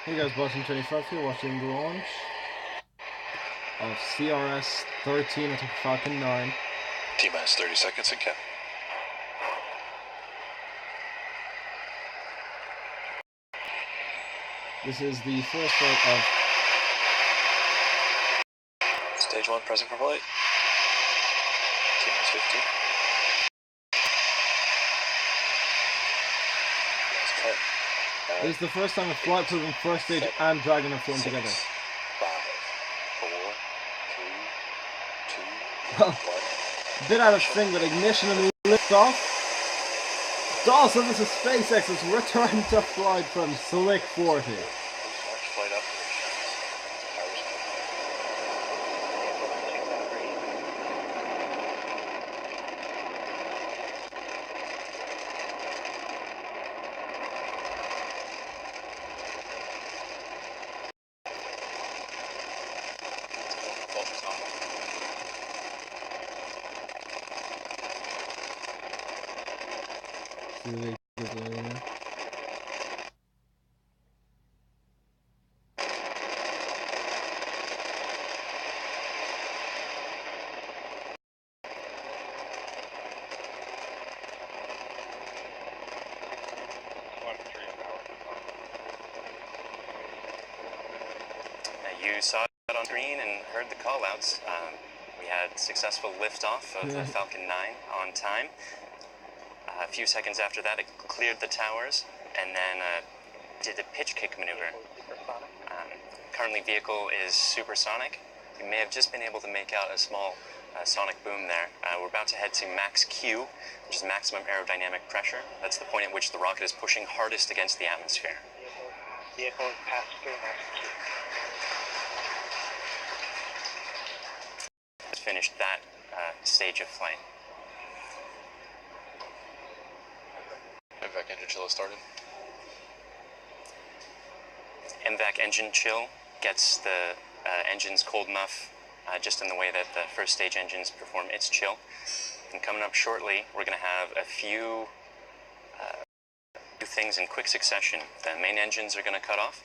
Hey guys, Boston25 here, watching the launch of CRS-13 at Falcon 9. T-minus 30 seconds and count. This is the first flight of... Stage 1 present for flight. T-minus 15. This is the first time a flight program first stage and Dragon have flown together. 5, 4, 3, 2, 1. Bit out of sync with ignition and lift off. Also, this is SpaceX's return to flight from Slick 40. Launch flight operations. You saw it on screen and heard the call-outs. We had successful liftoff of the Falcon 9 on time. A few seconds after that, it cleared the towers and then did a pitch kick maneuver. Currently, vehicle is supersonic. You may have just been able to make out a small sonic boom there. We're about to head to max Q, which is maximum aerodynamic pressure. That's the point at which the rocket is pushing hardest against the atmosphere. Vehicle passed through max Q. Finished that stage of flight. MVAC engine chill has started. MVAC engine chill gets the engines cold enough just in the way that the first stage engines perform its chill. And coming up shortly, we're going to have a few things in quick succession. The main engines are going to cut off.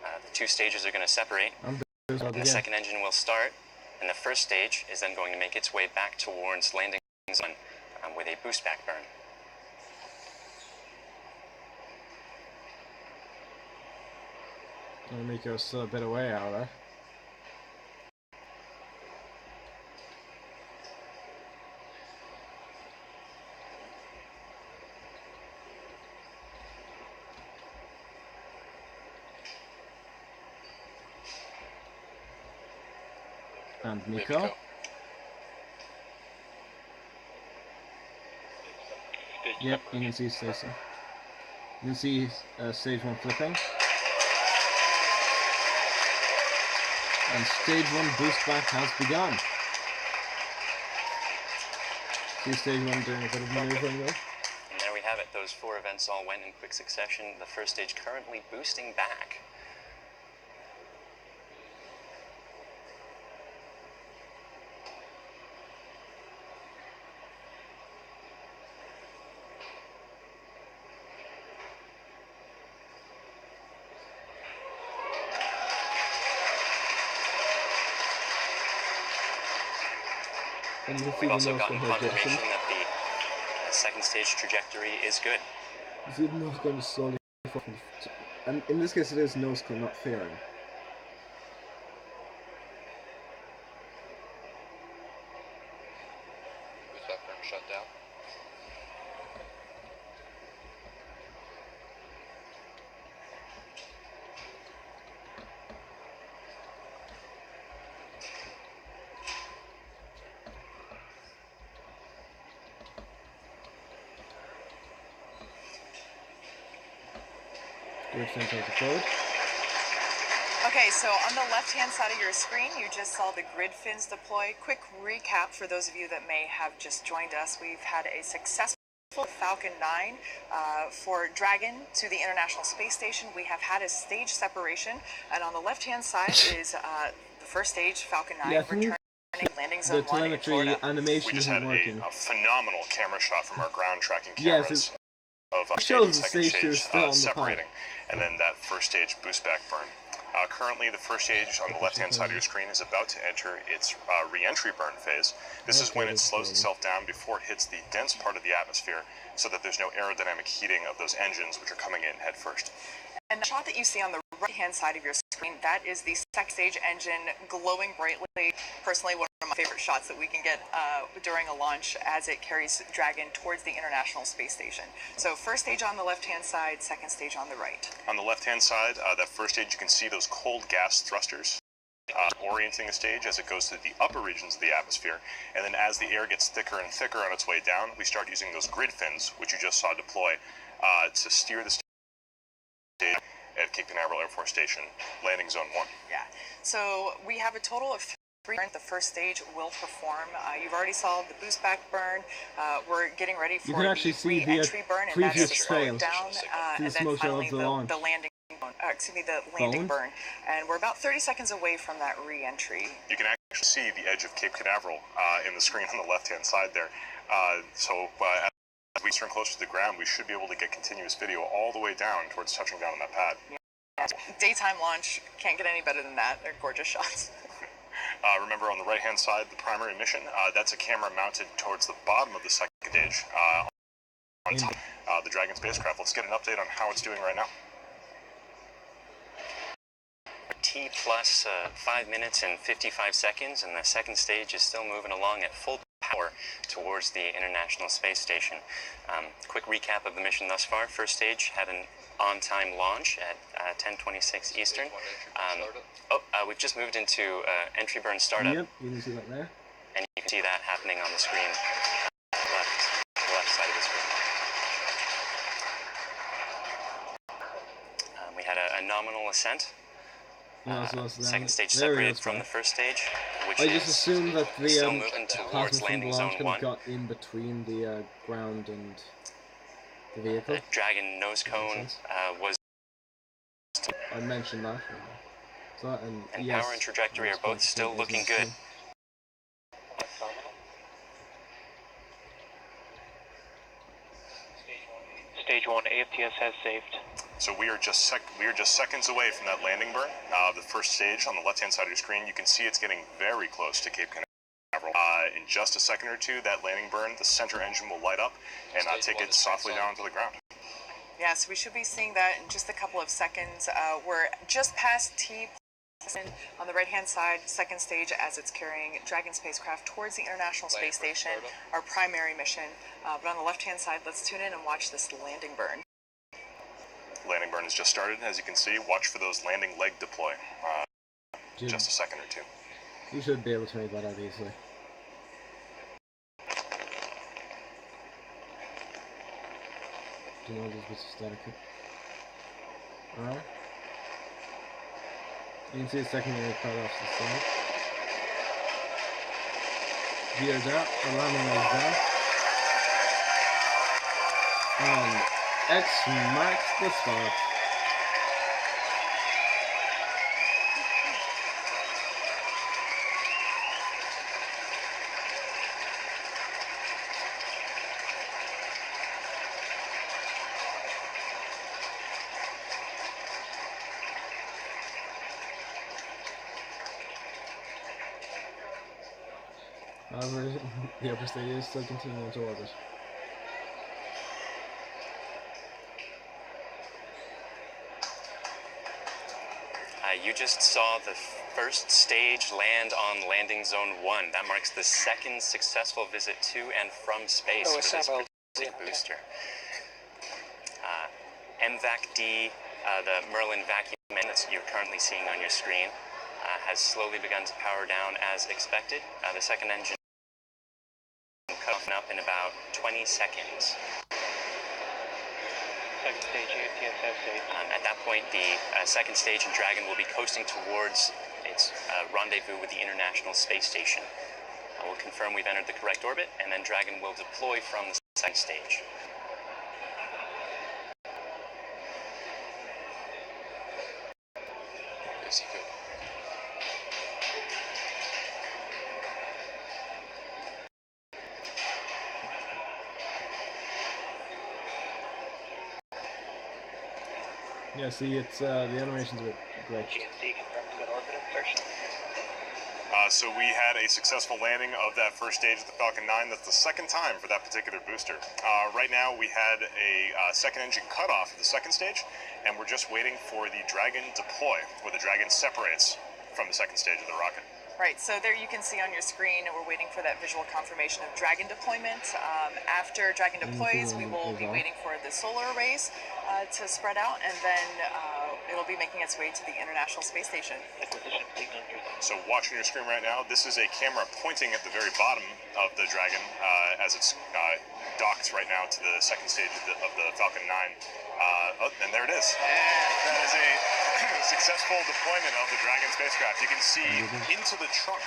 The two stages are going to separate. And the second engine will start. And the first stage is then going to make its way back towards landing zone with a boost back burn. Gonna make us still a bit away out there. And Miko. Yep, you can see Stacy. You can see stage 1 flipping. And stage 1 boost back has begun. See stage 1 doing a bit of maneuvering though. And there we have it. Those 4 events all went in quick succession. The first stage currently boosting back. We've also gotten confirmation that the second stage trajectory is good. Is it not going to slowly and in this case it is nose cone, not fairing. Is that firm shut down? Okay, so on the left-hand side of your screen, you just saw the grid fins deploy. Quick recap for those of you that may have just joined us. We've had a successful Falcon 9 for Dragon to the International Space Station. We have had a stage separation, and on the left-hand side is the first stage, Falcon 9, returning landing zone 1 in Florida. Animation we just had a phenomenal camera shot from our ground tracking Yes, cameras. of shows the second stage two is stage still on the separating, pad. and then that first stage boost back burn. Currently, the first stage on the left-hand side of your screen is about to enter its re-entry burn phase. This is when it slows itself down before it hits the dense part of the atmosphere, so that there's no aerodynamic heating of those engines, which are coming in head first. And the shot that you see on the right-hand side of your screen, that is the second stage engine glowing brightly. Personally, one of my favorite shots that we can get during a launch as it carries Dragon towards the International Space Station. So first stage on the left-hand side, second stage on the right. On the left-hand side, that first stage, you can see those cold gas thrusters orienting the stage as it goes to the upper regions of the atmosphere. And then as the air gets thicker and thicker on its way down, we start using those grid fins, which you just saw deploy, to steer the stage at Cape Canaveral Air Force Station, landing zone 1. Yeah. So we have a total of 3 burns the first stage will perform. You've already saw the boost back burn. We're getting ready for the re-entry burn, and that's to slow it down. And then finally the landing the landing burn. And we're about 30 seconds away from that re-entry. You can actually see the edge of Cape Canaveral in the screen on the left-hand side there. As we turn closer to the ground, we should be able to get continuous video all the way down towards touching down on that pad. Yeah. Daytime launch, can't get any better than that. They're gorgeous shots. Remember, on the right-hand side, the primary mission, that's a camera mounted towards the bottom of the second stage on top the Dragon spacecraft. Let's get an update on how it's doing right now. T plus 5 minutes and 55 seconds, and the second stage is still moving along at full power towards the International Space Station. Quick recap of the mission thus far. First stage had an on-time launch at 10:26 Eastern. We've just moved into entry burn startup. Yep, you can see that there. And you can see that happening on the screen, left side of the screen. We had a nominal ascent. Second stage separated from the first stage, which I just assumed that the still moving towards landing zone 1. Got in between the ground and the vehicle. The Dragon nose cone was. I mentioned that. And yes, power and trajectory are both still looking good. Stage 1 AFTS has saved. So we are just seconds away from that landing burn. The first stage on the left-hand side of your screen, you can see it's getting very close to Cape Canaveral. In just a second or two, that landing burn, the center engine will light up and take it softly down to the ground. Yeah, so we should be seeing that in just a couple of seconds. We're just past T on the right-hand side, second stage, as it's carrying Dragon spacecraft towards the International Space Station, our primary mission. But on the left-hand side, let's tune in and watch this landing burn. Landing burn has just started, as you can see. Watch for those landing leg deploy. Just a second or two. You should be able to make that out easily. Do you know this was static? Alright. You can see the secondary part off the side. Geared up, the landing leg down. And X marks the spot. However, the upper stage is still continuing to orbit. You just saw the first stage land on landing zone 1. That marks the second successful visit to and from space for this particular booster. MVAC-D, the Merlin vacuum that you're currently seeing on your screen, has slowly begun to power down as expected. The second engine cut off up in about 20 seconds. Second stage AFTS has saved. At that point, the second stage and Dragon will be coasting towards its rendezvous with the International Space Station. We'll confirm we've entered the correct orbit, and then Dragon will deploy from the second stage. Is he good? Yeah, see, it's the animation's a bit glitched. GNC confirmed good orbit insertion. So we had a successful landing of that first stage of the Falcon 9. That's the second time for that particular booster. Right now we had a second engine cutoff of the second stage, and we're just waiting for the Dragon deploy, where the Dragon separates from the second stage of the rocket. Right, so there you can see on your screen, we're waiting for that visual confirmation of Dragon deployment. After Dragon deploys, we will be waiting for the solar arrays to spread out, and then it'll be making its way to the International Space Station. Acquisition signal near the So watching your screen right now, this is a camera pointing at the very bottom of the Dragon as it's docked right now to the second stage of the Falcon 9. And there it is. That is a successful deployment of the Dragon spacecraft. You can see into the trunk,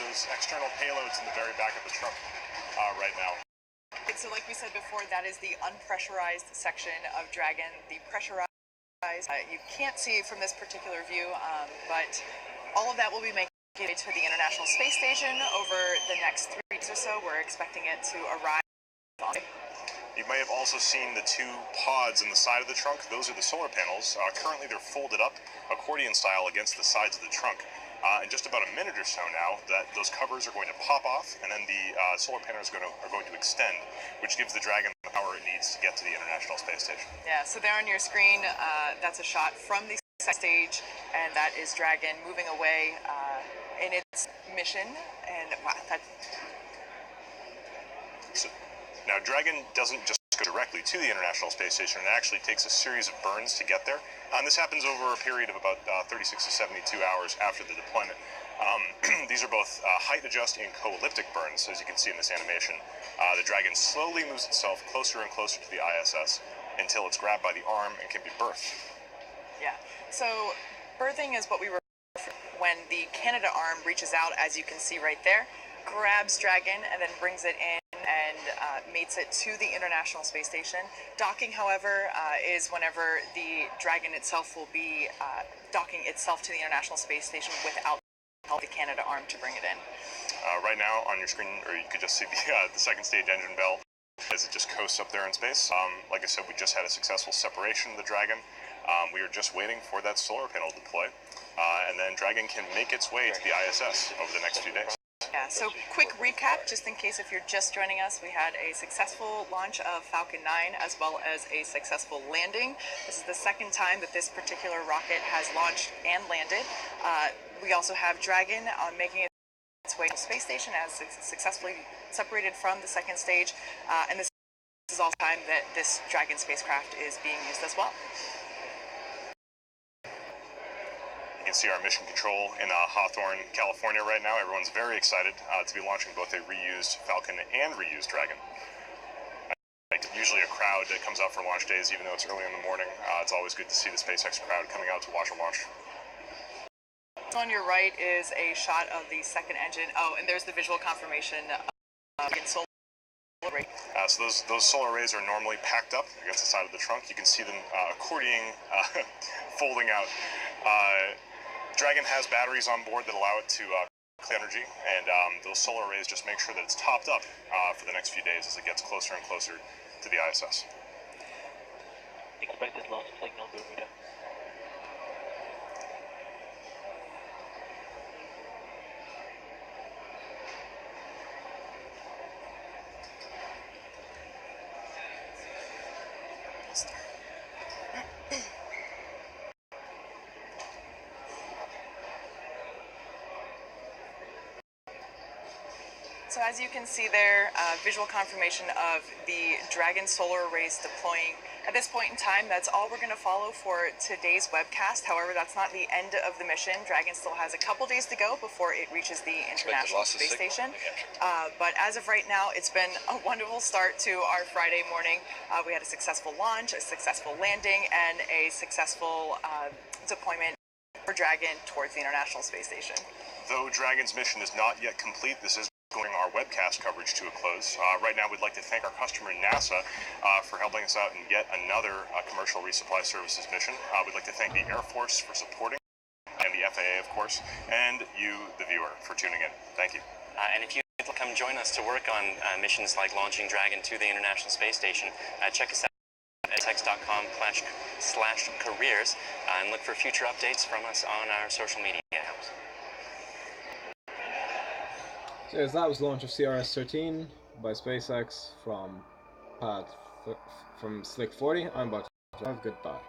those external payloads in the very back of the trunk right now. So like we said before, that is the unpressurized section of Dragon. The pressurized, you can't see from this particular view, but all of that will be making it to the International Space Station over the next 3 weeks or so. We're expecting it to arrive on. You may have also seen the two pods in the side of the trunk. Those are the solar panels. Currently they're folded up accordion style against the sides of the trunk. In just about a minute or so now, those covers are going to pop off, and then the solar panels are going to extend, which gives the Dragon the power it needs to get to the International Space Station. Yeah, so there on your screen, that's a shot from the stage, and that is Dragon moving away in its mission. And wow, So, now, Dragon doesn't just go directly to the International Space Station. It actually takes a series of burns to get there. And this happens over a period of about 36 to 72 hours after the deployment. These are both height adjust and co-elliptic burns, as you can see in this animation. The Dragon slowly moves itself closer and closer to the ISS until it's grabbed by the arm and can be berthed. yeah, so berthing is what we refer to when the Canada arm reaches out, as you can see right there, grabs Dragon and then brings it in and mates it to the International Space Station. Docking, however, is whenever the Dragon itself will be docking itself to the International Space Station without the Canada arm to bring it in. Right now on your screen, or you could just see the second stage engine bell as it just coasts up there in space. Like I said, we just had a successful separation of the Dragon. We are just waiting for that solar panel to deploy, and then Dragon can make its way to the ISS over the next few days. Yeah, so quick recap, just in case if you're just joining us, we had a successful launch of Falcon 9 as well as a successful landing. This is the second time that this particular rocket has launched and landed. We also have Dragon making its way to the space station as successfully separated from the second stage, and this is all the time that this Dragon spacecraft is being used as well. You can see our mission control in Hawthorne, California right now. Everyone's very excited to be launching both a reused Falcon and reused Dragon. Usually a crowd that comes out for launch days, even though it's early in the morning. It's always good to see the SpaceX crowd coming out to watch a launch. On your right is a shot of the second engine. Oh, and there's the visual confirmation of the solar array. So those solar arrays are normally packed up against the side of the trunk. You can see them accordioning, folding out. Dragon has batteries on board that allow it to collect energy, and those solar arrays just make sure that it's topped up for the next few days as it gets closer and closer to the ISS. expected loss of signal, Bermuda. So as you can see there, visual confirmation of the Dragon solar arrays deploying. At this point in time, that's all we're going to follow for today's webcast. However, that's not the end of the mission. Dragon still has a couple days to go before it reaches the International Space Station. But as of right now, it's been a wonderful start to our Friday morning. We had a successful launch, a successful landing, and a successful deployment for Dragon towards the International Space Station. Though Dragon's mission is not yet complete, this is going our webcast coverage to a close. Right now, we'd like to thank our customer NASA for helping us out in yet another commercial resupply services mission. We'd like to thank the Air Force for supporting, and the FAA, of course, and you, the viewer, for tuning in. Thank you. And if you'd like to come join us to work on missions like launching Dragon to the International Space Station, check us out text.com/careers, and look for future updates from us on our social media accounts. So yes, that was the launch of CRS-13 by SpaceX from Slick 40. I'm about to have goodbye.